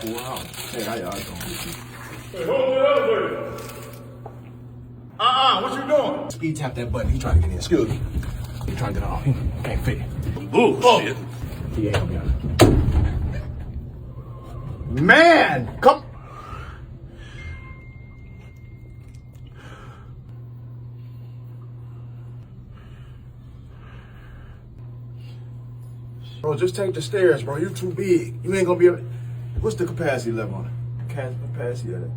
Wow. Hey, how y'all doing? Hey, hold the elevator. What you doing? Speed tap that button. He trying to get in. Excuse me. He trying to get on. He can't fit it. Bullshit. Yeah, help me out. Man, come. Bro, just take the stairs, bro. You too big. You ain't gonna be able. What's the capacity level on it? Capacity of it.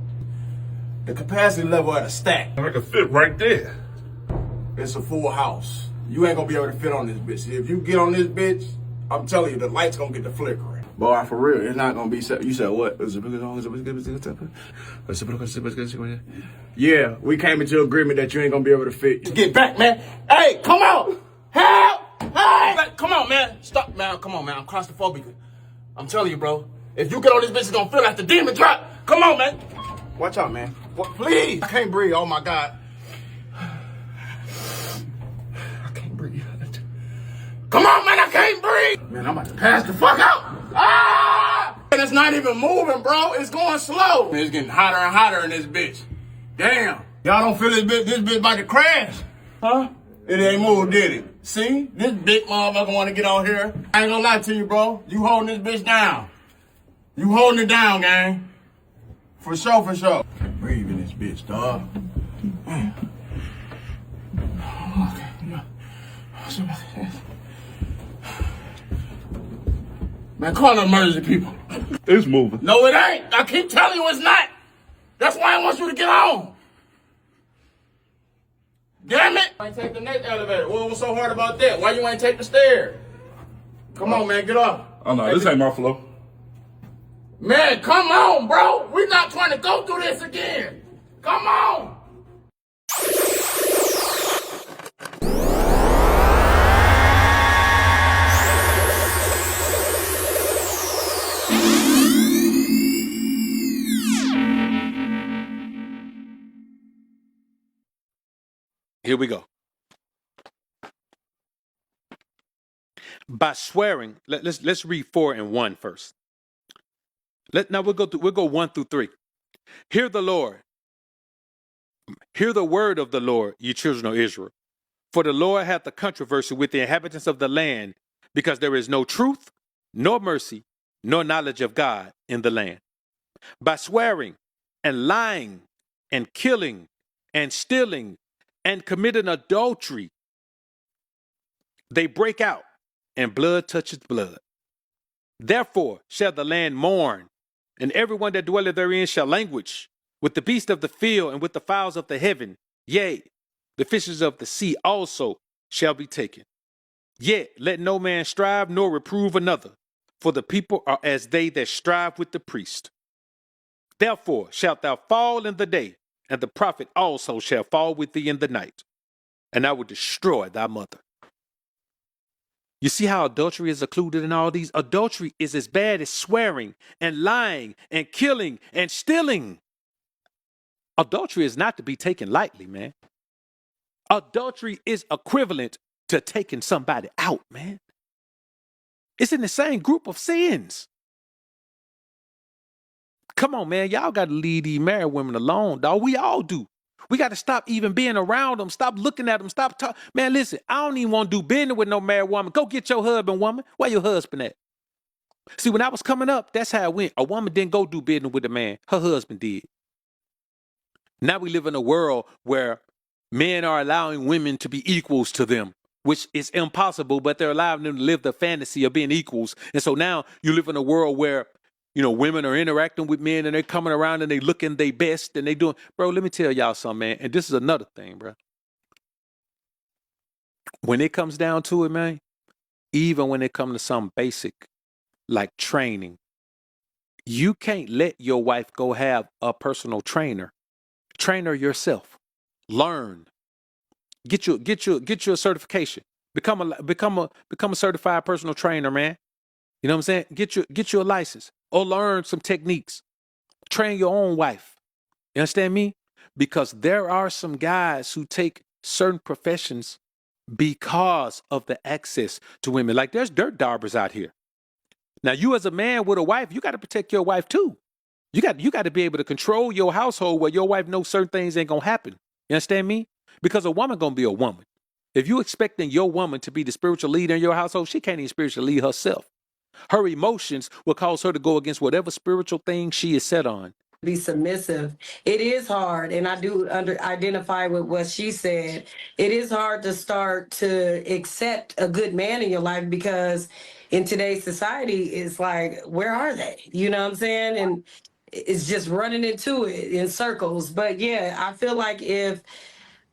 The capacity level at a stack. I can fit right there. It's a full house. You ain't gonna be able to fit on this bitch. If you get on this bitch, I'm telling you, the light's gonna get the flickering. Boy, for real, it's not gonna be. You said what? Yeah, we came into agreement that you ain't gonna be able to fit. Get back, man. Hey, come on. Help! Hey! Come on, man. Stop, man. Come on, man. I'm claustrophobic. I'm telling you, bro. If you get on this bitch, it's gonna feel like the demon drop. Come on, man. Watch out, man. What? Please. I can't breathe. Oh, my God. I can't breathe. Come on, man. I can't breathe. Man, I'm about to pass the fuck out. Ah! And it's not even moving, bro. It's going slow. Man, it's getting hotter and hotter in this bitch. Damn. Y'all don't feel this bitch about to crash. Huh? It ain't moved, did it? See? This big motherfucker want to get on here. I ain't gonna lie to you, bro. You holding this bitch down. You holding it down, gang. For sure, for sure. Can't breathe in this bitch, dog. Man. Okay. Man, call the emergency people. It's moving. No, it ain't. I keep telling you it's not. That's why I want you to get on. Damn it! I ain't take the next elevator. What was so hard about that? Why you ain't take the stairs? Come on, man, get off. Oh, no, this ain't my flow. Man, come on, bro. We're not trying to go through this again. Come on. Here we go. By swearing, let's read 4 and 1 first. Now we'll go 1 through 3. Hear the Lord. Hear the word of the Lord, ye children of Israel. For the Lord hath a controversy with the inhabitants of the land, because there is no truth, nor mercy, nor knowledge of God in the land. By swearing and lying and killing and stealing and committing adultery, they break out, and blood toucheth blood. Therefore shall the land mourn, and everyone that dwelleth therein shall languish, with the beasts of the field and with the fowls of the heaven. Yea, the fishes of the sea also shall be taken. Yet let no man strive nor reprove another, for the people are as they that strive with the priest. Therefore shalt thou fall in the day, and the prophet also shall fall with thee in the night, and I will destroy thy mother. You see how adultery is included in all these? Adultery is as bad as swearing and lying and killing and stealing. Adultery is not to be taken lightly, man. Adultery is equivalent to taking somebody out, man. It's in the same group of sins. Come on, man. Y'all got to leave these married women alone, dog. We all do. We got to stop even being around them. Stop looking at them. Stop talking. Man, listen, I don't even want to do business with no married woman. Go get your husband, woman. Where your husband at? See, when I was coming up, that's how it went. A woman didn't go do business with a man. Her husband did. Now we live in a world where men are allowing women to be equals to them, which is impossible, but they're allowing them to live the fantasy of being equals. And so now you live in a world where, you know, women are interacting with men and they're coming around and they looking their best and they doing, bro, let me tell y'all something, man. And this is another thing, bro. When it comes down to it, man, even when it comes to something basic like training, you can't let your wife go have a personal trainer. Train her yourself. Learn. Get you a certification. Become a certified personal trainer, man. You know what I'm saying? Get you a license or learn some techniques. Train your own wife. You understand me? Because there are some guys who take certain professions because of the access to women. Like there's dirt daubers out here. Now, you as a man with a wife, you got to protect your wife too. You got to be able to control your household where your wife knows certain things ain't gonna happen. You understand me? Because a woman gonna be a woman. If you expecting your woman to be the spiritual leader in your household, she can't even spiritually lead herself. Her emotions will cause her to go against whatever spiritual thing she is set on. Be submissive. It is hard, and I do identify with what she said. It is hard to start to accept a good man in your life because in today's society, it's like, where are they? You know what I'm saying? And it's just running into it in circles. But yeah, I feel like if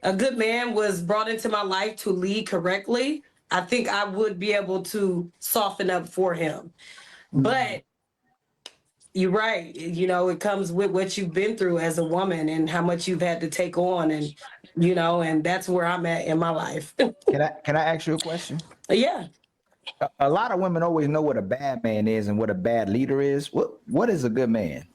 a good man was brought into my life to lead correctly, I think I would be able to soften up for him. But you're right. You know, it comes with what you've been through as a woman and how much you've had to take on, and and that's where I'm at in my life. Can I ask you a question? Yeah. A lot of women always know what a bad man is and what a bad leader is. What is a good man?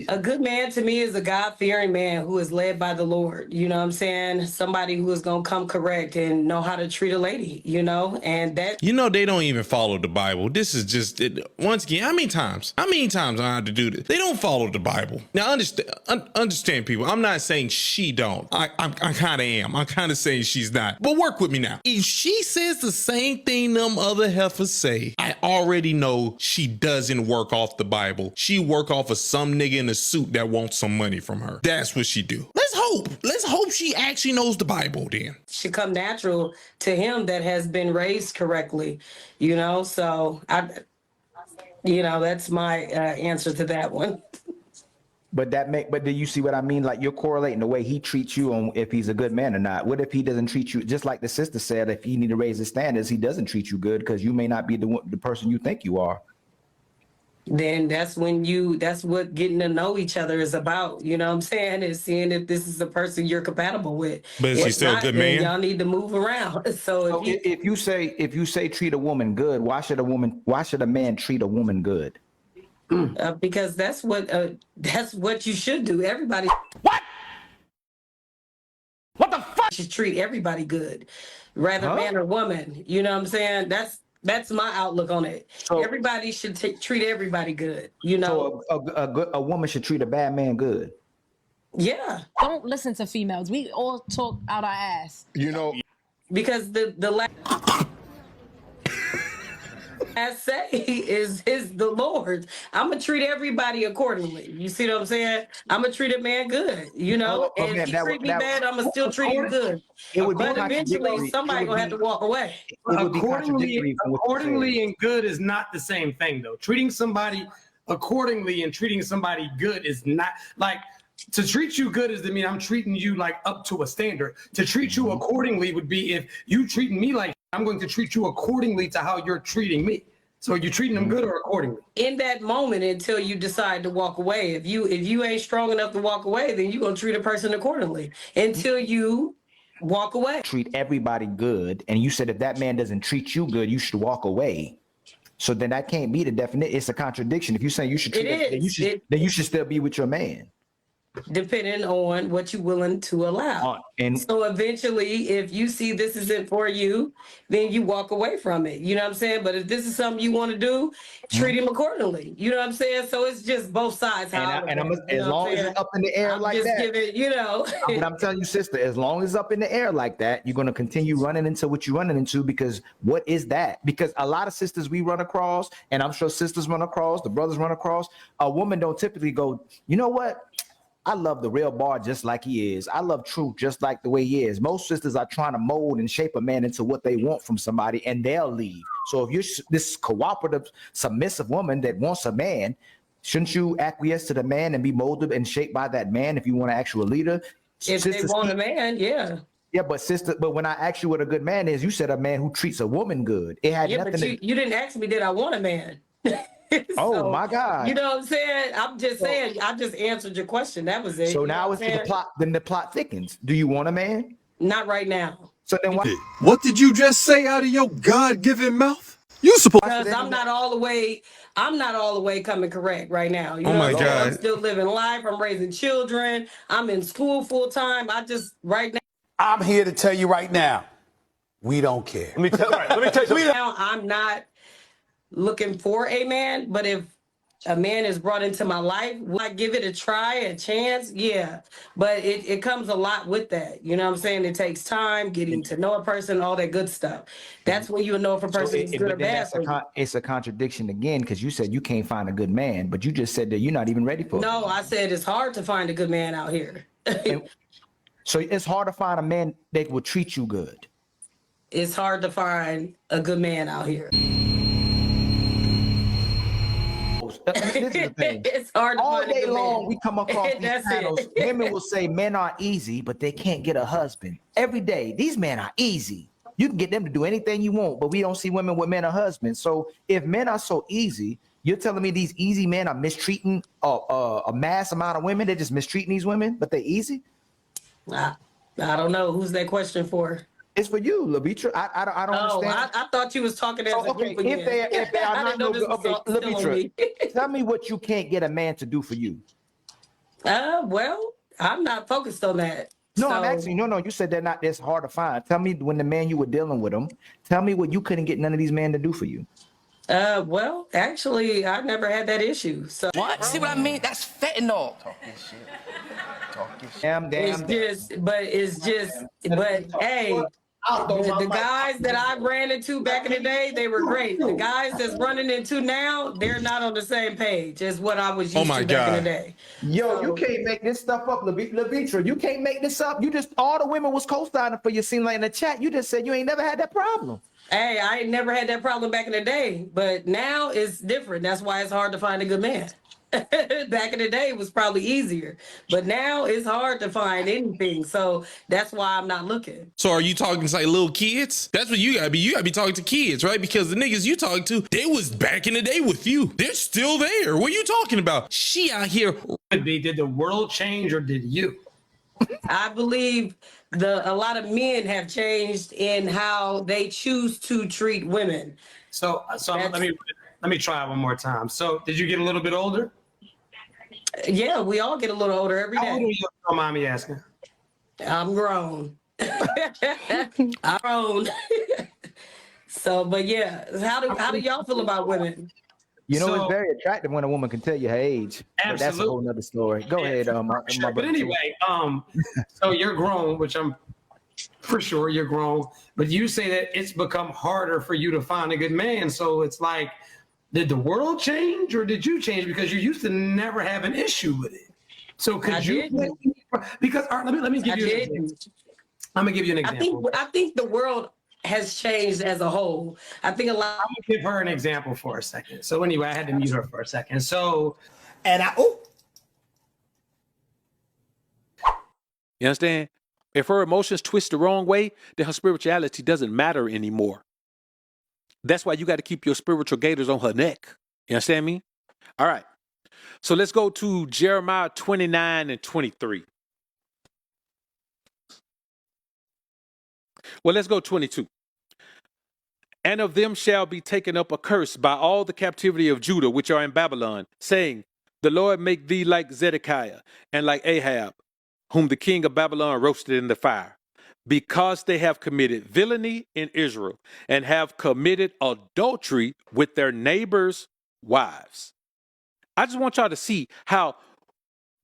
A good man to me is a God-fearing man who is led by the Lord. You know what I'm saying? Somebody who is going to come correct and know how to treat a lady, and that. They don't even follow the Bible. This is just, once again, how many times I have to do this? They don't follow the Bible. Now, understand people. I'm not saying she don't. I kind of am. I'm kind of saying she's not. But work with me now. If she says the same thing them other heifers say, I already know she doesn't work off the Bible. She work off of some nigga in a suit that wants some money from her. That's what she do. Let's hope she actually knows the Bible then. Should come natural to him that has been raised correctly, so that's my answer to that one. But do you see what I mean? Like, you're correlating the way he treats you on if he's a good man or not. What if he doesn't treat you, just like the sister said, if you need to raise his standards, he doesn't treat you good because you may not be the person you think you are. Then that's what getting to know each other is about. You know what I'm saying? Is seeing if this is a person you're compatible with. But is he still a good man? Y'all need to move around. So if you say treat a woman good, why should a man treat a woman good? Because that's what you should do. Everybody. What the fuck? Should treat everybody good, rather man or woman. You know what I'm saying? That's my outlook on it. So, everybody should treat everybody good. So a woman should treat a bad man good. Yeah. Don't listen to females. We all talk out our ass. Because the last say is the Lord. I'm gonna treat everybody accordingly. You see what I'm saying? I'm gonna treat a man good. And if you treat me bad, I'm gonna still treat you good. But eventually, somebody gonna have to walk away. Accordingly and good is not the same thing, though. Treating somebody accordingly and treating somebody good is not like. To treat you good is to mean I'm treating you like up to a standard. To treat you accordingly would be if you treating me like I'm going to treat you accordingly to how you're treating me. So you're treating them good or accordingly? In that moment, until you decide to walk away. If you ain't strong enough to walk away, then you're gonna treat a person accordingly until you walk away. Treat everybody good, and you said if that man doesn't treat you good, you should walk away. So then that can't be the definition. It's a contradiction. If you're saying you should treat then you should still be with your man. Depending on what you're willing to allow. And so eventually, if you see this isn't for you, then you walk away from it. You know what I'm saying? But if this is something you want to do, treat him accordingly. You know what I'm saying? So it's just both sides. As long as it's up in the air like that. But I'm telling you, sister, as long as it's up in the air like that, you're going to continue running into what you're running into, because what is that? Because a lot of sisters we run across, and I'm sure sisters run across, the brothers run across, a woman don't typically go, you know what? I love the real bar just like he is. I love truth just like the way he is. Most sisters are trying to mold and shape a man into what they want from somebody, and they'll leave. So if you're this cooperative, submissive woman that wants a man, shouldn't you acquiesce to the man and be molded and shaped by that man if you want an actual leader? If they want a man, yeah. Yeah, but when I asked you what a good man is, you said a man who treats a woman good. It had nothing but you didn't ask me, did I want a man? Oh my God! You know what I'm saying? I'm just saying. I just answered your question. That was it. So now it's the plot. Then the plot thickens. Do you want a man? Not right now. So then why? What did you just say out of your God-given mouth? You supposed because I'm not all the way coming correct right now. Oh my God! I'm still living life. I'm raising children. I'm in school full time. Right now. I'm here to tell you right now, we don't care. Let me tell you. Now I'm not looking for a man, but if a man is brought into my life, will I give it a try, a chance? Yeah. But it comes a lot with that. You know what I'm saying? It takes time, getting to know a person, all that good stuff. That's when you know if a person is good or But then bad for you. it's a contradiction again, because you said you can't find a good man, but you just said that you're not even ready for it. No, I said it's hard to find a good man out here. So it's hard to find a man that will treat you good. It's hard to find a good man out here. This is the thing. It's hard to All find a day good long, man. we come across these That's panels. it. Women will say men are easy, but they can't get a husband. Every day, these men are easy. You can get them to do anything you want, but we don't see women with men or husbands. So if men are so easy, you're telling me these easy men are mistreating a mass amount of women? They're just mistreating these women, but they're easy? I don't know. Who's that question for? It's for you, Labitra. I don't understand. I thought you was talking as a group again. If they are I not didn't know no this good, was okay, still on Labitra, me. tell me what you can't get a man to do for you. Well, I'm not focused on that. No, So, I'm asking. No, you said they're not. That's hard to find. Tell me when the man you were dealing with them. Tell me what you couldn't get none of these men to do for you. well, actually, I never had that issue. So What? See what I mean? That's fentanyl. Damn. it's just, hey, the guys that I ran into back in the day, they were great. The guys that's running into now, they're not on the same page as what I was used to back in the day. Yo, you can't make this stuff up, Levitra. You can't make this up. You just, all the women was co-signing for you. Seem like in the chat, you just said you ain't never had that problem. Hey, I ain't never had that problem back in the day, but now it's different. That's why it's hard to find a good man. Back in the day, it was probably easier, but now it's hard to find anything. So that's why I'm not looking. So are you talking to like little kids? That's what you gotta be. You gotta be talking to kids, right? Because the niggas you talking to, they was back in the day with you. They're still there. What are you talking about? She out here. Did the world change or did you? I believe a lot of men have changed in how they choose to treat women. So let me try one more time. So did you get a little bit older? Yeah, we all get a little older every How old are day. you? Don't mind me asking. I'm grown. I'm grown. So, but yeah, how do y'all feel about women? You know, So- it's very attractive when a woman can tell you her age. But that's a Absolutely. whole nother story. Go ahead, my Sure. But brother. anyway, so you're grown, which I'm for sure you're grown, but you say that it's become harder for you to find a good man. So it's like, did the world change or did you change? Because you used to never have an issue with it. So could you? didn't. Because all right, let me give I you. An didn't. example. I'm gonna give you an example. I think the world has changed as a whole. I think a lot. I'm gonna give her an example for a second. So anyway, I had to mute her for a second. So, You understand? If her emotions twist the wrong way, then her spirituality doesn't matter anymore. That's why you got to keep your spiritual gaiters on her neck. You understand me? All right. So let's go to Jeremiah 29 and 23. Well, let's go 22. And of them shall be taken up a curse by all the captivity of Judah, which are in Babylon, saying, the Lord make thee like Zedekiah and like Ahab, whom the king of Babylon roasted in the fire, because they have committed villainy in Israel and have committed adultery with their neighbors' wives. I just want y'all to see how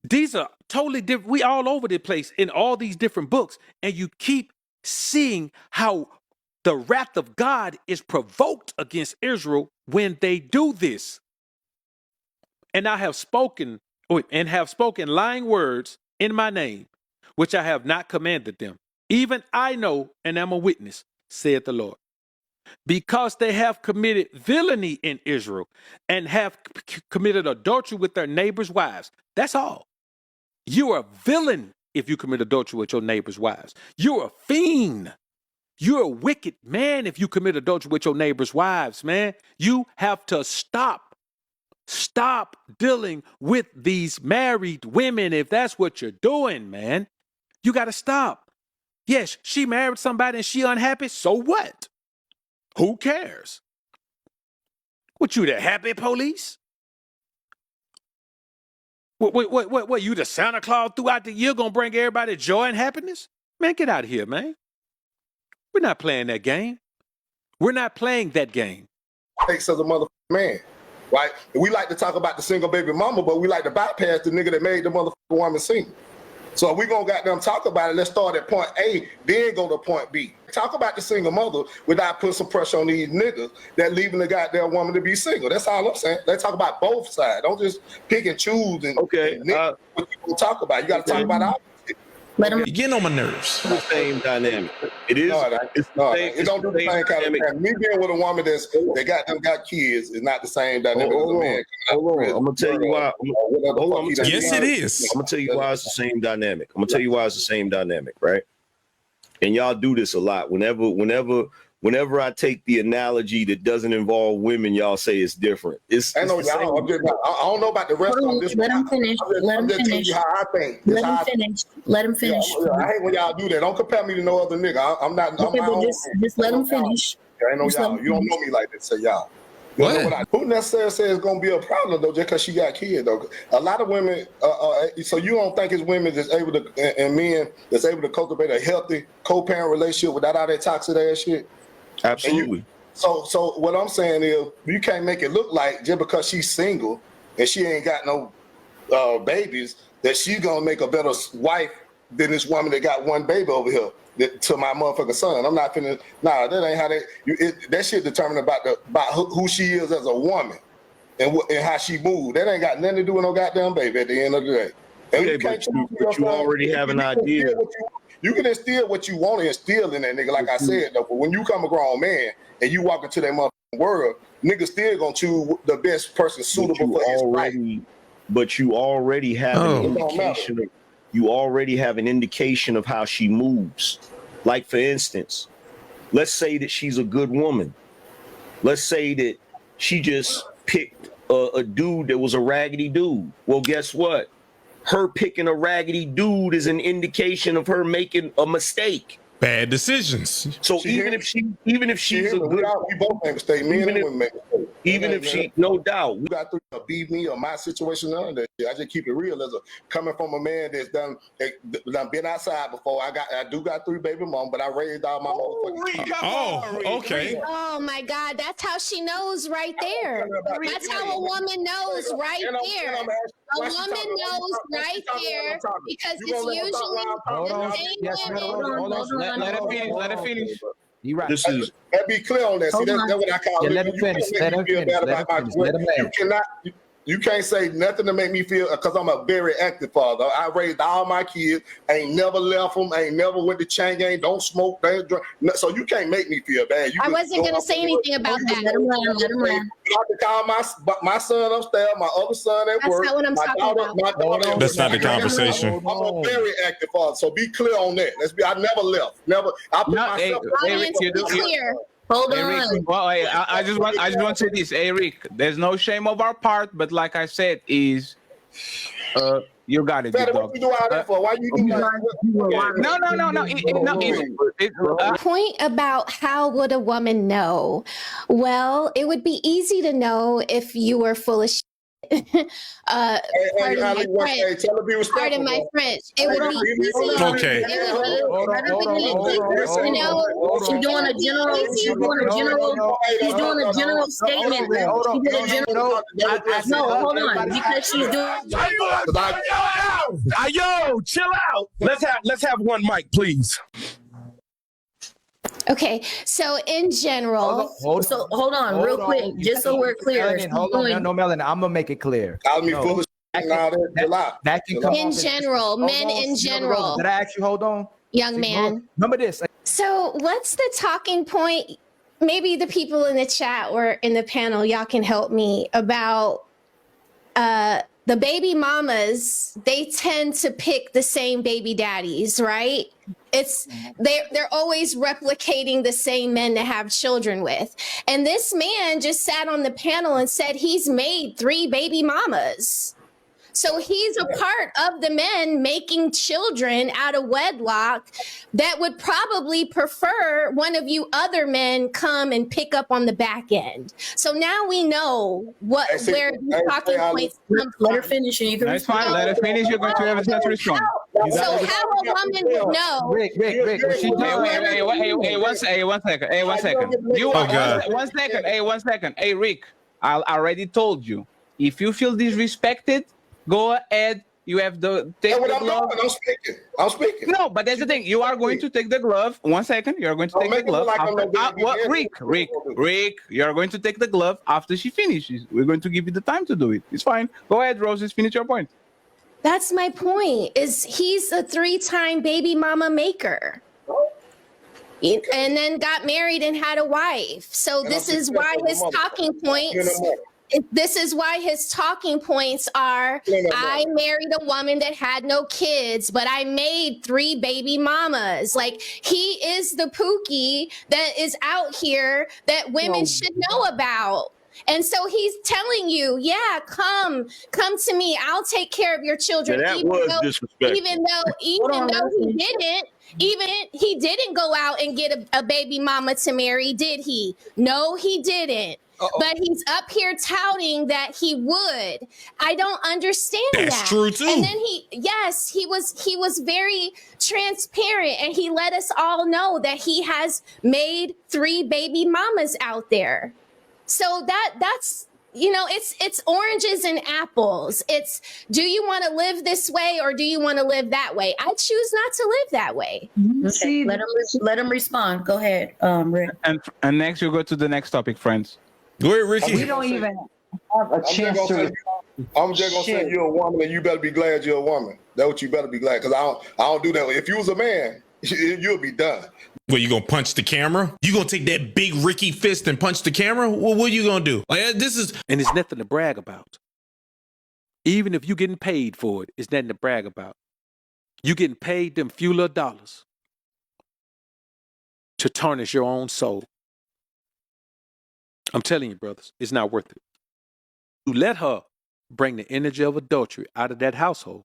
these are totally different. We all over the place in all these different books, and you keep seeing how the wrath of God is provoked against Israel when they do this. And I have spoken lying words in my name, which I have not commanded them. Even I know and am a witness, saith the Lord. Because they have committed villainy in Israel and have committed adultery with their neighbors' wives. That's all. You are a villain if you commit adultery with your neighbors' wives. You're a fiend. You're a wicked man if you commit adultery with your neighbors' wives, man. You have to stop. Stop dealing with these married women if that's what you're doing, man. You got to stop. Yes, she married somebody and she unhappy. So what? Who cares? What, you the happy police? What, you the Santa Claus throughout the year gonna bring everybody joy and happiness? Man, get out of here, man. We're not playing that game. We're not playing that game. Takes of the mother man, right? We like to talk about the single baby mama, but we like to bypass the nigga that made the motherfucking woman single. So if we gonna goddamn talk about it, let's start at point A, then go to point B. Talk about the single mother without putting some pressure on these niggas that leaving the goddamn woman to be single. That's all I'm saying. Let's talk about both sides. Don't just pick and choose and what you gonna talk about. You gotta talk about all. You're getting on my nerves. The same dynamic. It is. It don't do the same kind of dynamic. Me being with a woman that got kids is not the same dynamic as a man. Hold on. I'm gonna tell you why. Yes, it is. I'm gonna tell you why it's the same dynamic. I'm gonna tell you why it's the same dynamic, right? And y'all do this a lot. Whenever I take the analogy that doesn't involve women, y'all say it's different. I don't know about the rest of them. Let him finish. Let him finish. How I think. Let him finish. I hate when y'all do that. Don't compare me to no other nigga. I'm not. Okay, but just let him finish. I know y'all. You don't know me like that. Say y'all. Who necessarily says it's gonna be a problem though, just because she got kids though? A lot of women. So you don't think it's women that's able to and men that's able to cultivate a healthy co-parent relationship without all that toxic ass shit? Absolutely. So what I'm saying is, you can't make it look like just because she's single and she ain't got no babies that she's gonna make a better wife than this woman that got one baby over here to my motherfucking son. I'm not finna. Nah, that ain't how that shit determined about who she is as a woman and how she moved. That ain't got nothing to do with no goddamn baby at the end of the day. Okay, but you already have an idea. You can instill what you want to instill in that nigga, like I said, though. But when you come a grown man and you walk into that motherfucking world, niggas still gonna choose the best person suitable for his life. But you already have an indication. You already have an indication of how she moves. Like, for instance, let's say that she's a good woman. Let's say that she just picked a dude that was a raggedy dude. Well, guess what? Her picking a raggedy dude is an indication of her making a mistake. Bad decisions. So even if she's a good, we both make mistakes. Men and women make mistakes. Even if she, no doubt, you got to be me or my situation on that. I just keep it real as coming from a man that's done been outside before. I do got 3 baby mom, but I raised all my motherfuckers. Okay. Oh my God, that's how she knows right there. That's how a woman knows right there. A woman knows right there because it's usually the same women. Let it finish. You right. This is. Let's be clear on that. See, that's what I call it. Let him finish. You can't say nothing to make me feel, because I'm a very active father. I raised all my kids, ain't never left them, ain't never went to chain gang, don't smoke, don't drink. So you can't make me feel bad. I wasn't going to say anything about that. Let him land. You have to call my son upstairs, my other son at work. That's not what I'm talking about. That's not the conversation. I'm a very active father, so be clear on that. I never left. Never. I put myself. Be clear. Hold on. Well, I just want to say this, Eric. There's no shame of our part, but like I said, you got it. What you do all that for? Why you do that? No. Point about how would a woman know? Well, it would be easy to know if you were full of shit. Pardon my French. It would be easy. Okay. She's doing a general statement. No, hold on, because she's doing. Yo, chill out. Let's have one mic, please. Okay, so in general, hold on, real quick, just so we're clear. Hold on, no, Melanie, I'm gonna make it clear. I'll be full of that can come in general, men in general. Did I actually hold on? Young man. Remember this. So what's the talking point? Maybe the people in the chat or in the panel, y'all can help me about the baby mamas. They tend to pick the same baby daddies, right? They're always replicating the same men to have children with. And this man just sat on the panel and said he's made 3 baby mamas. So he's a part of the men making children out of wedlock that would probably prefer one of you other men come and pick up on the back end. So now we know where the talking points come from. Let her finish. That's fine. Let her finish. You're going to have a chance to respond. So how a woman would know? Rick. Hey, one second. You are 1 second. Hey, Rick. I already told you. If you feel disrespected, go ahead. You have the take That's what the I'm glove. doing. I'm speaking. No, but that's the thing. You are going to take the glove. 1 second. You are going to take the glove. Like Rick, you are going to take the glove after she finishes. We're going to give you the time to do it. It's fine. Go ahead, Rose. Just finish your point. That's my point. Is he's a 3-time baby mama maker. And then got married and had a wife. So this is why his talking points. This is why his talking points are, I married a woman that had no kids, but I made 3 baby mamas. Like, he is the pookie that is out here that women should know about. And so he's telling you, yeah, come to me. I'll take care of your children. Now that was disrespectful. Even though he didn't go out and get a baby mama to marry, did he? No, he didn't. But he's up here touting that he would. I don't understand that. That's true too. And then he was very transparent, and he let us all know that he has made 3 baby mamas out there. So that's it's oranges and apples. It's, do you want to live this way or do you want to live that way? I choose not to live that way. Okay, let him respond. Go ahead, Rick. And next you go to the next topic, friends. Go ahead, Ricky. We don't even have a chance to. I'm just gonna say you're a woman, and you better be glad you're a woman. That's what you better be glad, because I don't do that. If you was a man, you'll be done. Well, you gonna punch the camera? You gonna take that big Ricky fist and punch the camera? Well, what are you gonna do? Like, this is, and it's nothing to brag about. Even if you're getting paid for it, it's nothing to brag about. You getting paid them few little dollars to tarnish your own soul. I'm telling you, brothers, it's not worth it. You let her bring the energy of adultery out of that household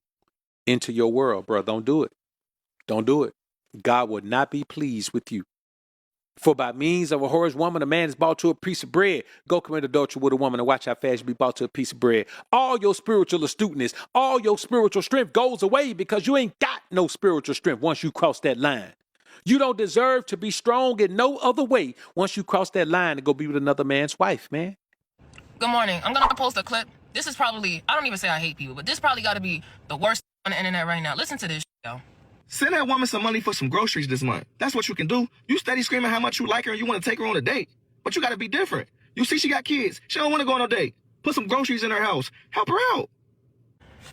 into your world, bro. Don't do it. Don't do it. God would not be pleased with you. For by means of a whorish woman, a man is brought to a piece of bread. Go commit adultery with a woman and watch how fast you be brought to a piece of bread. All your spiritual astuteness, all your spiritual strength goes away because you ain't got no spiritual strength once you cross that line. You don't deserve to be strong in no other way once you cross that line and go be with another man's wife, man. Good morning. I'm going to post a clip. This is probably, I don't even say I hate people, but this probably got to be the worst on the internet right now. Listen to this, yo. Send that woman some money for some groceries this month. That's what you can do. You steady screaming how much you like her and you want to take her on a date. But you got to be different. You see she got kids. She don't want to go on a date. Put some groceries in her house. Help her out.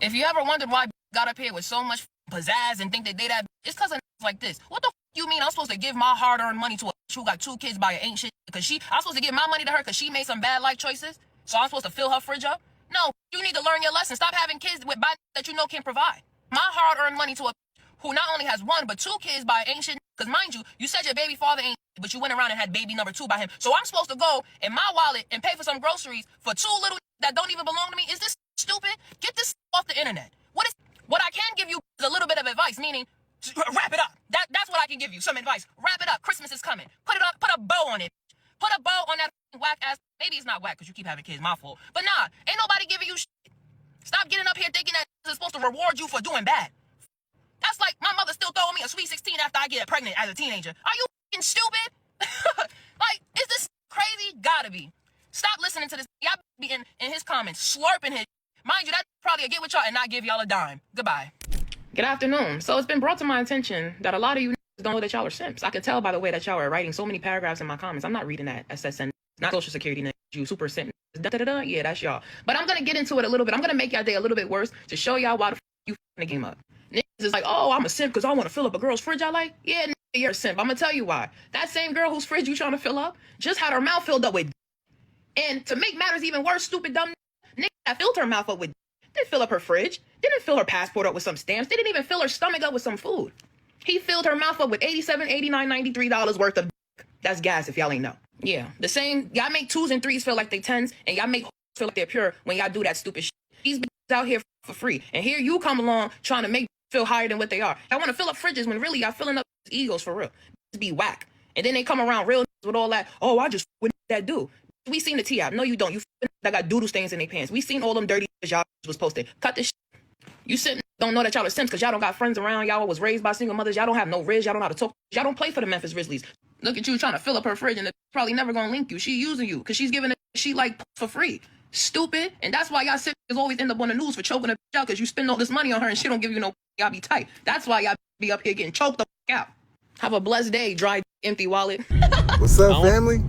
If you ever wondered why got up here with so much pizzazz and think that they that, it's because of like this. What the you mean I'm supposed to give my hard-earned money to a who got 2 kids by an ain't shit? Because I'm supposed to give my money to her because she made some bad life choices? So I'm supposed to fill her fridge up? No, you need to learn your lesson. Stop having kids with that you know can't provide. My hard-earned money to a who not only has 1 but 2 kids by ain't shit. Because mind you said your baby father ain't, but you went around and had baby number 2 by him. So I'm supposed to go in my wallet and pay for some groceries for 2 little that don't even belong to me? Is this stupid? Get this off the internet. What I can give you is a little bit of advice, meaning wrap it up. That's what I can give you. Some advice. Wrap it up. Christmas is coming. Put it up. Put a bow on it. Put a bow on that whack ass. Maybe it's not whack because you keep having kids. My fault. But nah, ain't nobody giving you shit. Stop getting up here thinking that is supposed to reward you for doing bad. That's like my mother still throwing me a sweet 16 after I get pregnant as a teenager. Are you f***ing stupid? Like, is this crazy? Gotta be. Stop listening to this. Y'all be in his comments, slurping his. Mind you, that probably get with y'all and not give y'all a dime. Goodbye. Good afternoon. So it's been brought to my attention that a lot of you don't know that y'all are simps. I can tell by the way that y'all are writing so many paragraphs in my comments. I'm not reading that SSN, not Social Security, you super simp. Yeah, that's y'all. But I'm going to get into it a little bit. I'm going to make y'all day a little bit worse to show y'all why the you the game up. Niggas is like, oh, I'm a simp because I want to fill up a girl's fridge. I like, yeah, you're a simp. I'm going to tell you why. That same girl whose fridge you trying to fill up just had her mouth filled up with. And to make matters even worse, stupid, dumb nigga that filled her mouth up with didn't fill up her fridge, didn't fill her passport up with some stamps, didn't even fill her stomach up with some food. He filled her mouth up with $87, $89, $93 worth of that's gas if y'all ain't know. Yeah, the same, y'all make 2s and 3s feel like they 10s, and y'all make feel like they're pure when y'all do that stupid shit. These bitches out here for free, and here you come along trying to make feel higher than what they are. I want to fill up fridges when really y'all filling up egos for real. Just be whack. And then they come around real with all that, oh, I just with that do. We seen the T-app. No, you don't. You that got doodle stains in their pants. We seen all them dirty y'all was posted. Cut this shit. You sitting don't know that y'all are simps because y'all don't got friends around. Y'all was raised by single mothers. Y'all don't have no riz. Y'all don't know how to talk. Y'all don't play for the Memphis Grizzlies. Look at you trying to fill up her fridge and it's probably never going to link you. She using you because she's giving she like for free. Stupid. And that's why y'all sit is always end up on the news for choking a bitch out because you spend all this money on her and she don't give you no. Y'all be tight. That's why y'all be up here getting choked the out. Have a blessed day, dry empty wallet. What's up, family?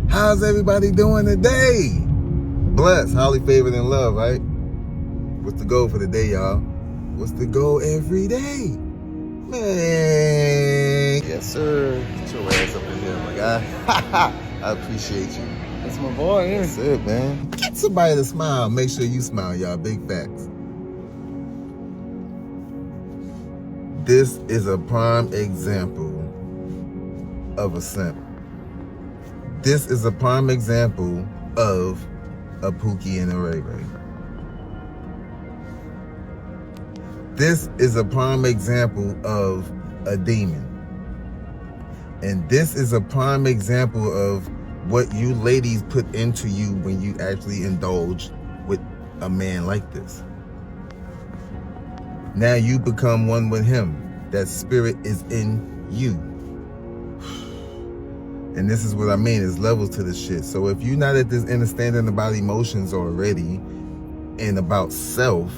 How's everybody doing today? Blessed, highly favored, and loved, right? What's the goal for the day, y'all? What's the goal every day? Man. Yes, sir. Get your ass up in here, my guy. I appreciate you. That's my boy, yeah. That's it, man. Get somebody to smile. Make sure you smile, y'all. Big facts. This is a prime example of a simp. This is a prime example of a Pookie and a Ray Ray. This is a prime example of a demon. And this is a prime example of what you ladies put into you when you actually indulge with a man like this. Now you become one with him. That spirit is in you. And this is what I mean, is levels to this shit. So if you're not at this understanding about emotions already and about self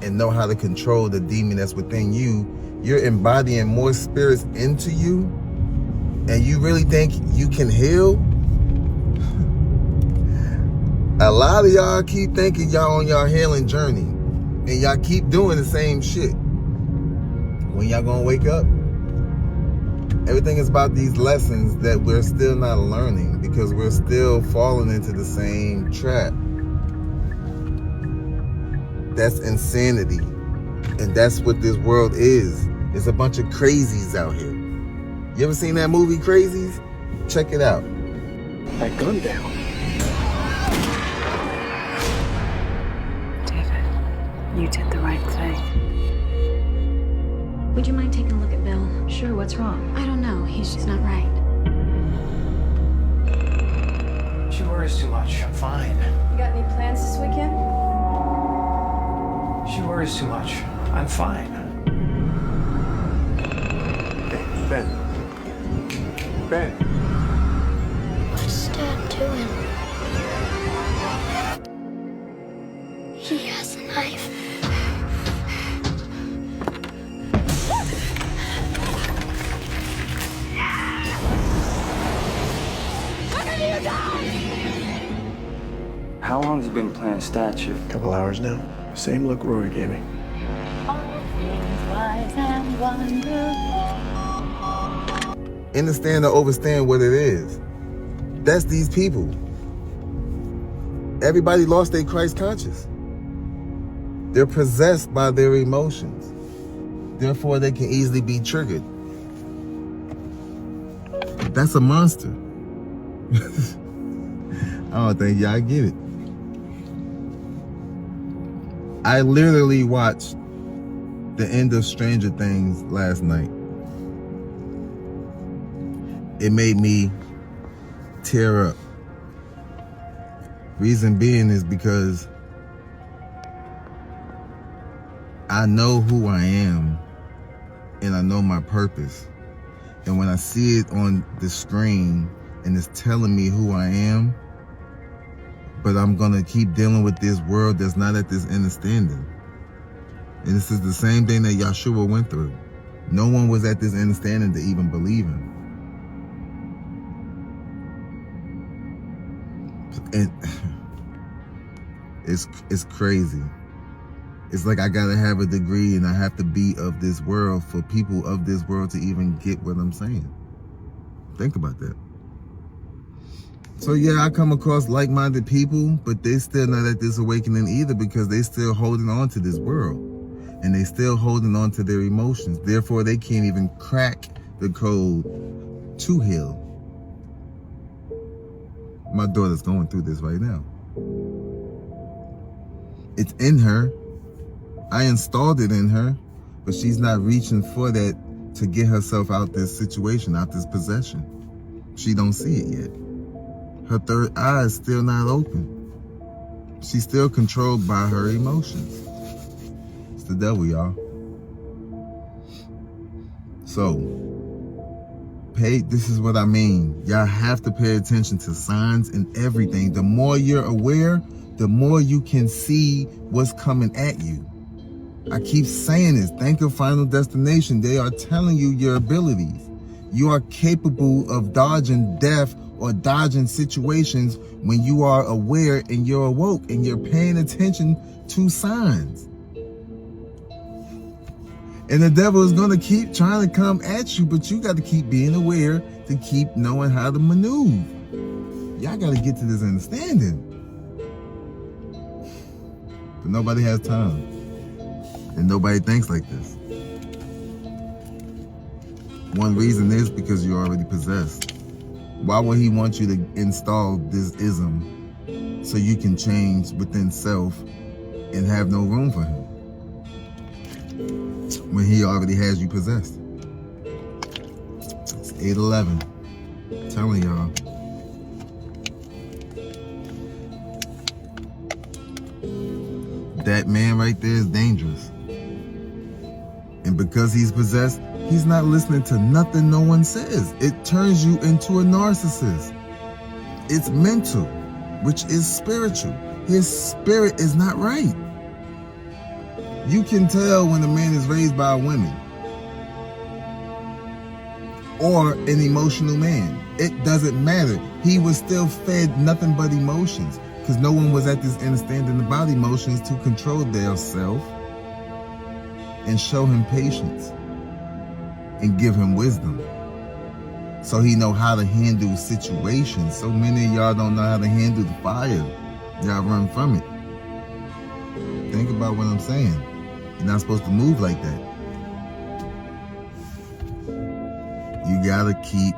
and know how to control the demon that's within you, you're embodying more spirits into you, and you really think you can heal? A lot of y'all keep thinking y'all on y'all healing journey, and y'all keep doing the same shit. When y'all gonna wake up? Everything is about these lessons that we're still not learning because we're still falling into the same trap. That's insanity. And that's what this world is. It's a bunch of crazies out here. You ever seen that movie, Crazies? Check it out. That gun down. David, you did the right thing. Would you mind taking a look at Bill? Sure, what's wrong? I don't know. He's just not right. She worries too much. I'm fine. You got any plans this weekend? She worries too much. I'm fine. Hey, Ben. Ben. What's Dad doing? He has a knife. How long has he been playing statue? A couple hours now. Same look Rory gave me. Understand or overstand what it is. That's these people. Everybody lost their Christ conscious. They're possessed by their emotions. Therefore, they can easily be triggered. That's a monster. I don't think y'all get it. I literally watched the end of Stranger Things last night. It made me tear up. Reason being is because I know who I am and I know my purpose. And when I see it on the screen and it's telling me who I am, but I'm gonna keep dealing with this world that's not at this understanding. And this is the same thing that Yahshua went through. No one was at this understanding to even believe him. And it's crazy. It's like I gotta have a degree and I have to be of this world for people of this world to even get what I'm saying. Think about that. So yeah, I come across like-minded people, but they still not at this awakening either because they still holding on to this world. And they still holding on to their emotions. Therefore, they can't even crack the code to heal. My daughter's going through this right now. It's in her. I installed it in her, but she's not reaching for that to get herself out this situation, out this possession. She don't see it yet. Her third eye is still not open. She's still controlled by her emotions. It's the devil, y'all. So, This is what I mean. Y'all have to pay attention to signs and everything. The more you're aware, the more you can see what's coming at you. I keep saying this. Think of Final Destination. They are telling you your abilities. You are capable of dodging death or dodging situations when you are aware and you're awoke and you're paying attention to signs. And the devil is going to keep trying to come at you, but you got to keep being aware to keep knowing how to maneuver. Y'all got to get to this understanding. But nobody has time. And nobody thinks like this. One reason is because you're already possessed. Why would he want you to install this ism so you can change within self and have no room for him when he already has you possessed? It's 8:11. I'm telling y'all. That man right there is dangerous. And because he's possessed, he's not listening to nothing no one says. It turns you into a narcissist. It's mental, which is spiritual. His spirit is not right. You can tell when a man is raised by a woman or an emotional man. It doesn't matter. He was still fed nothing but emotions because no one was at this understanding about emotions to control their self and show him patience and give him wisdom so he know how to handle situations. So many of y'all don't know how to handle the fire. Y'all run from it. Think about what I'm saying. You're not supposed to move like that. You gotta keep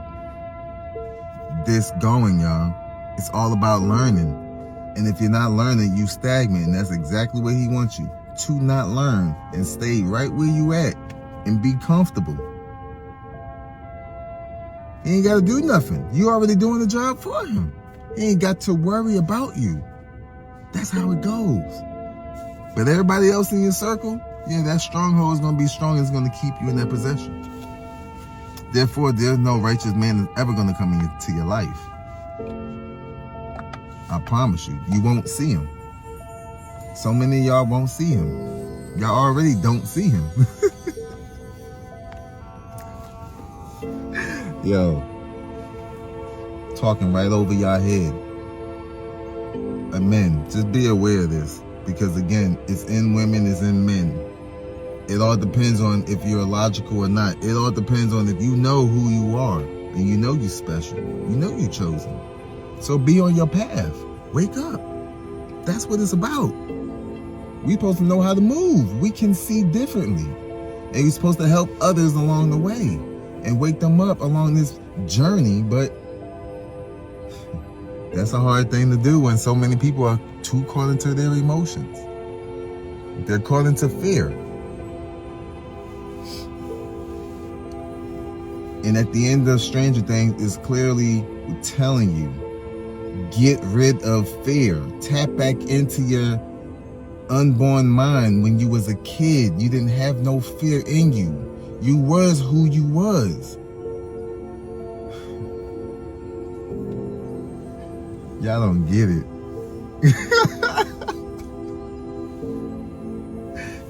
this going, y'all. It's all about learning. And if you're not learning, you stagnant. And that's exactly what he wants you to not learn and stay right where you at and be comfortable. He ain't got to do nothing. You already doing the job for him. He ain't got to worry about you. That's how it goes. But everybody else in your circle, yeah, that stronghold is going to be strong. It's going to keep you in that possession. Therefore, there's no righteous man that's ever going to come into your life. I promise you, you won't see him. So many of y'all won't see him. Y'all already don't see him. Yo, talking right over y'all head. And men, just be aware of this. Because again, it's in women, it's in men. It all depends on if you're logical or not. It all depends on if you know who you are. And you know you're special. You know you're chosen. So be on your path. Wake up. That's what it's about. We're supposed to know how to move. We can see differently. And you're supposed to help others along the way and wake them up along this journey. But that's a hard thing to do when so many people are too caught into their emotions. They're caught into fear. And at the end of Stranger Things is clearly telling you, get rid of fear. Tap back into your unborn mind. When you was a kid, you didn't have no fear in you. You was who you was. Y'all don't get it.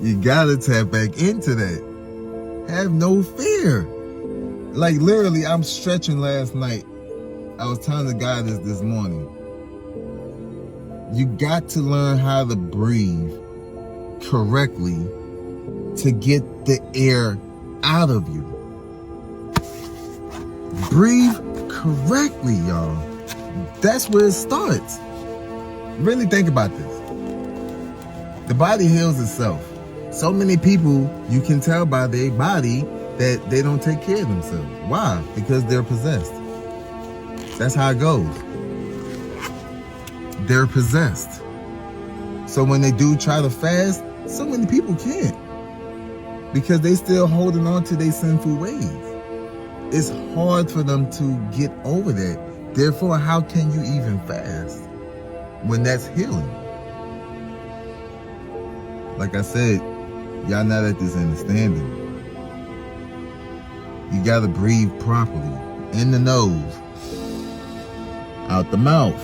You gotta tap back into that. Have no fear. Like literally, I'm stretching last night. I was telling the guy this morning. You got to learn how to breathe correctly to get the air out of you. Breathe correctly, y'all. That's where it starts. Really think about this. The body heals itself. So many people, you can tell by their body that they don't take care of themselves. Why? Because they're possessed. That's how it goes. They're possessed. So when they do try to fast, so many people can't. Because they still holding on to their sinful ways. It's hard for them to get over that. Therefore, how can you even fast when that's healing? Like I said, y'all not at this understanding. You gotta breathe properly. in the nose, out the mouth.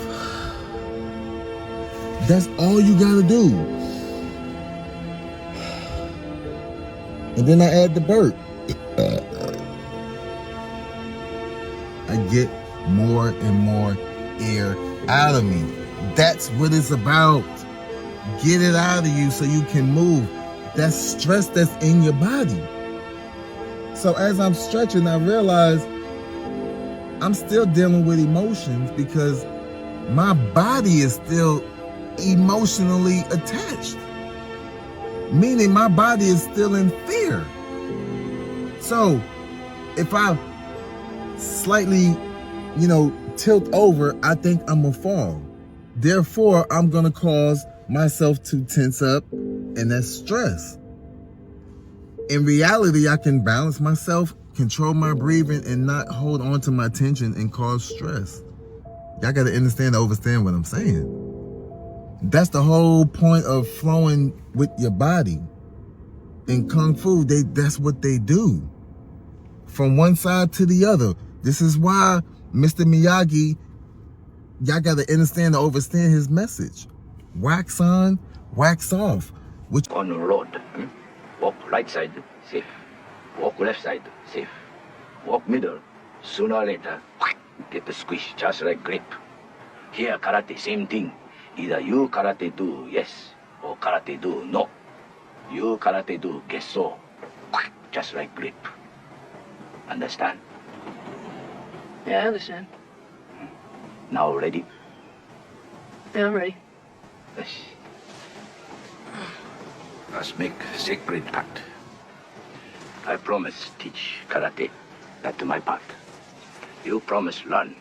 That's all you gotta do. And then I add the burp. I get more and more air out of me. That's what it's about. Get it out of you so you can move. That's stress that's in your body. So as I'm stretching, I realize I'm still dealing with emotions because my body is still emotionally attached. Meaning my body is still in fear. So if I slightly, tilt over, I think I'm gonna fall. Therefore, I'm gonna cause myself to tense up, and that's stress. In reality, I can balance myself, control my breathing, and not hold on to my tension and cause stress. Y'all gotta understand and understand what I'm saying. That's the whole point of flowing with your body. In Kung Fu, that's what they do. From one side to the other. This is why Mr. Miyagi, y'all gotta understand and understand his message. Wax on, wax off. Which on the road, walk right side, safe. Walk left side, safe. Walk middle, sooner or later, get the squish, just like grip. Here, karate, same thing. Either you karate do yes, or karate do no. You karate do guess so, just like grip. Understand? Yeah, I understand. Now ready? Yeah, I'm ready. Yes. Let's make sacred pact. I promise teach karate. That's my part. You promise learn.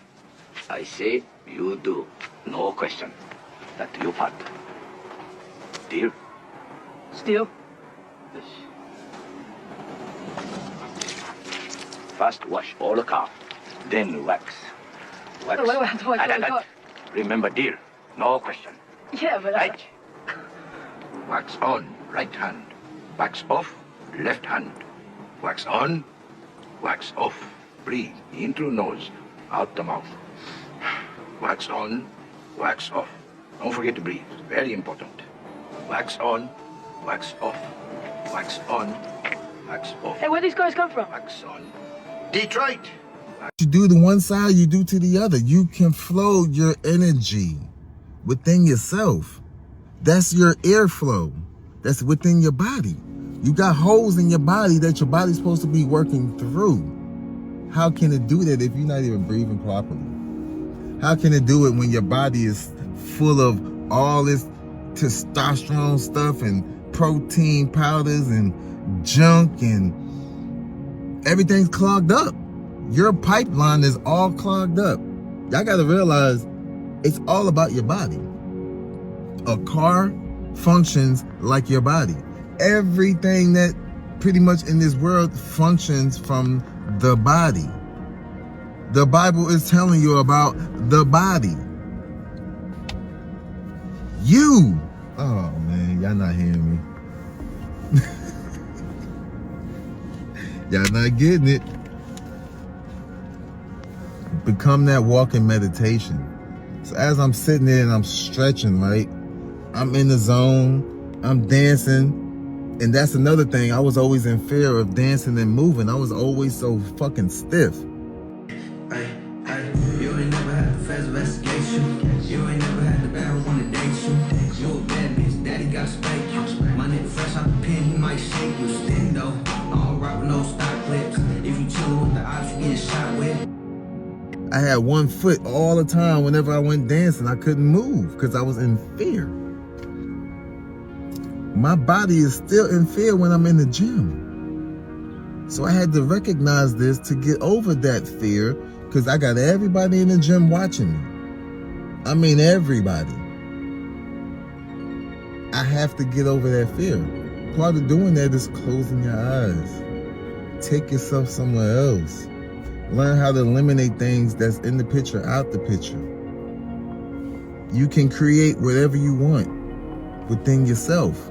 I say you do. No question. That's your part. Deal? Steal? Yes. First wash all the car, then wax. Wax. Wait, how do I wash the car? Remember deal. No question. Yeah, but right. Wax on, right hand. Wax off, left hand. Wax on, wax off. Breathe in through nose, out the mouth. Wax on, wax off. Don't forget to breathe. Very important. Wax on, wax off. Wax on, wax off. Hey, where these guys come from? Wax on. Detroit. You do to one side, you do to the other. You can flow your energy within yourself. That's your airflow. That's within your body. You got holes in your body that your body's supposed to be working through. How can it do that if you're not even breathing properly? How can it do it when your body is full of all this testosterone stuff and protein powders and junk and everything's clogged up? Your pipeline is all clogged up. Y'all gotta realize it's all about your body. A car functions like your body. Everything that pretty much in this world functions from the body. The Bible is telling you about the body. You. Oh man, y'all not hearing me. Y'all not getting it. Become that walking meditation. So as I'm sitting there and I'm stretching, right? I'm in the zone. I'm dancing. And that's another thing. I was always in fear of dancing and moving. I was always so fucking stiff. You ain't never had the fast investigation. You ain't never had the bad one to date you. You a bad bitch, daddy got spank you. My nigga fresh out the pen, he might shake you. Stand though, I don't rock with no stock clips. If you chill with the ops, you getting shot with. I had one foot all the time whenever I went dancing. I couldn't move because I was in fear. My body is still in fear when I'm in the gym. So I had to recognize this to get over that fear because I got everybody in the gym watching me. I mean, everybody. I have to get over that fear. Part of doing that is closing your eyes. Take yourself somewhere else. Learn how to eliminate things that's in the picture out the picture. You can create whatever you want within yourself.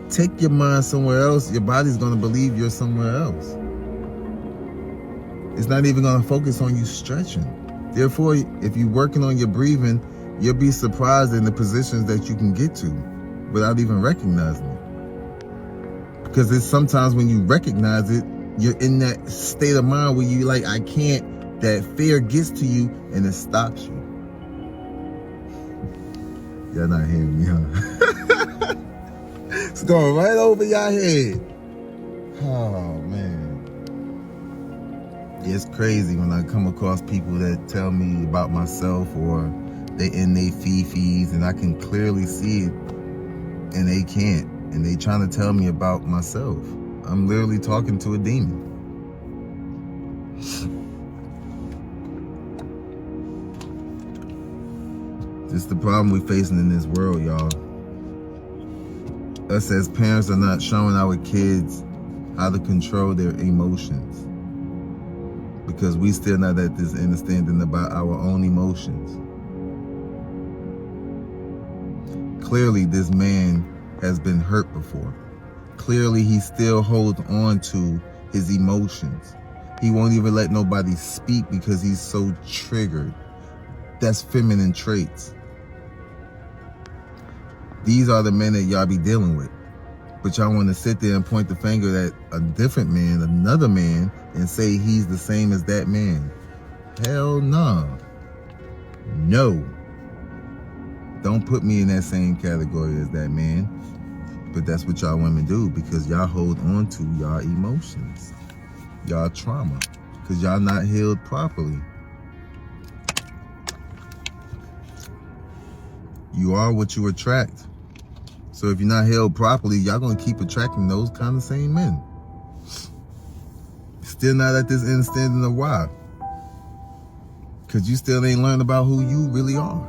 Take your mind somewhere else, your body's gonna believe you're somewhere else. It's not even going to focus on you stretching. Therefore, if you're working on your breathing, you'll be surprised in the positions that you can get to without even recognizing it. Because it's sometimes when you recognize it, you're in that state of mind where you like, I can't, that fear gets to you and it stops you. Y'all not hearing me, huh? It's going right over your head. Oh, man. It's crazy when I come across people that tell me about myself or they in their fefes and I can clearly see it and they can't. And they trying to tell me about myself. I'm literally talking to a demon. This is the problem we're facing in this world, y'all. Us as parents are not showing our kids how to control their emotions. Because we still not at this understanding about our own emotions. Clearly, this man has been hurt before. Clearly, he still holds on to his emotions. He won't even let nobody speak because he's so triggered. That's feminine traits. These are the men that y'all be dealing with. But y'all want to sit there and point the finger at a different man, another man, and say he's the same as that man. Hell no. No. Don't put me in that same category as that man. But that's what y'all women do because y'all hold on to y'all emotions, y'all trauma, because y'all not healed properly. You are what you attract. So if you're not healed properly, y'all gonna keep attracting those kind of same men. Still not at this understanding of why. Because you still ain't learned about who you really are.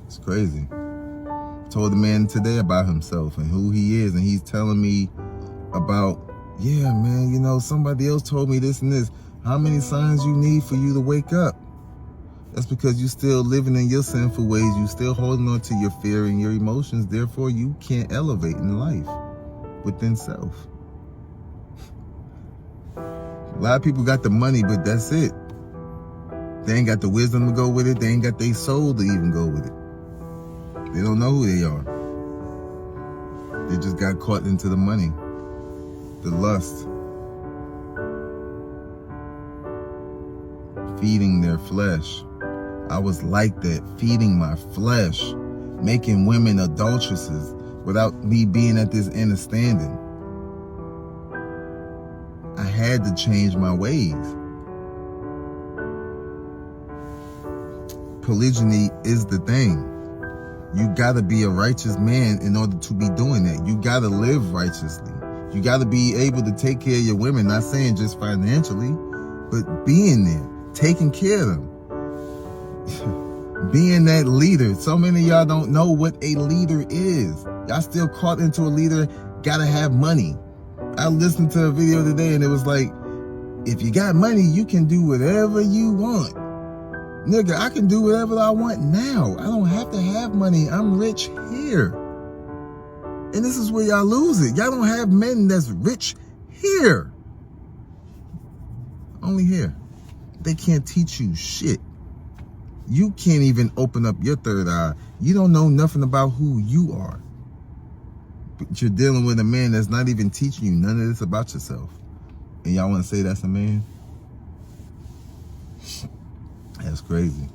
It's crazy. I told the man today about himself and who he is, and he's telling me about, yeah, man, you know, somebody else told me this and this. How many signs you need for you to wake up? That's because you still living in your sinful ways. You still holding on to your fear and your emotions. Therefore, you can't elevate in life within self. A lot of people got the money, but that's it. They ain't got the wisdom to go with it. They ain't got their soul to even go with it. They don't know who they are. They just got caught into the money, the lust, feeding their flesh. I was like that, feeding my flesh, making women adulteresses without me being at this understanding. I had to change my ways. Polygyny is the thing. You gotta be a righteous man in order to be doing that. You gotta live righteously. You gotta be able to take care of your women, not saying just financially, but being there, taking care of them. Being that leader. So many of y'all don't know what a leader is. Y'all still caught into a leader, gotta have money. I listened to a video today and it was like, if you got money, you can do whatever you want. Nigga, I can do whatever I want now. I don't have to have money. I'm rich here. And this is where y'all lose it. Y'all don't have men that's rich here. Only here. They can't teach you shit. You can't even open up your third eye. You don't know nothing about who you are. But you're dealing with a man that's not even teaching you none of this about yourself. And y'all want to say that's a man? That's crazy.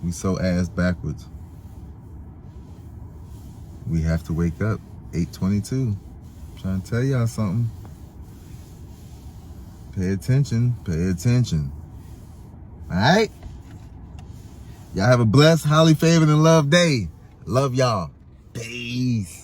We so ass backwards. We have to wake up. 8:22. Trying to tell y'all something. Pay attention. Pay attention. All right? Y'all have a blessed, highly favored, and loved day. Love y'all. Peace.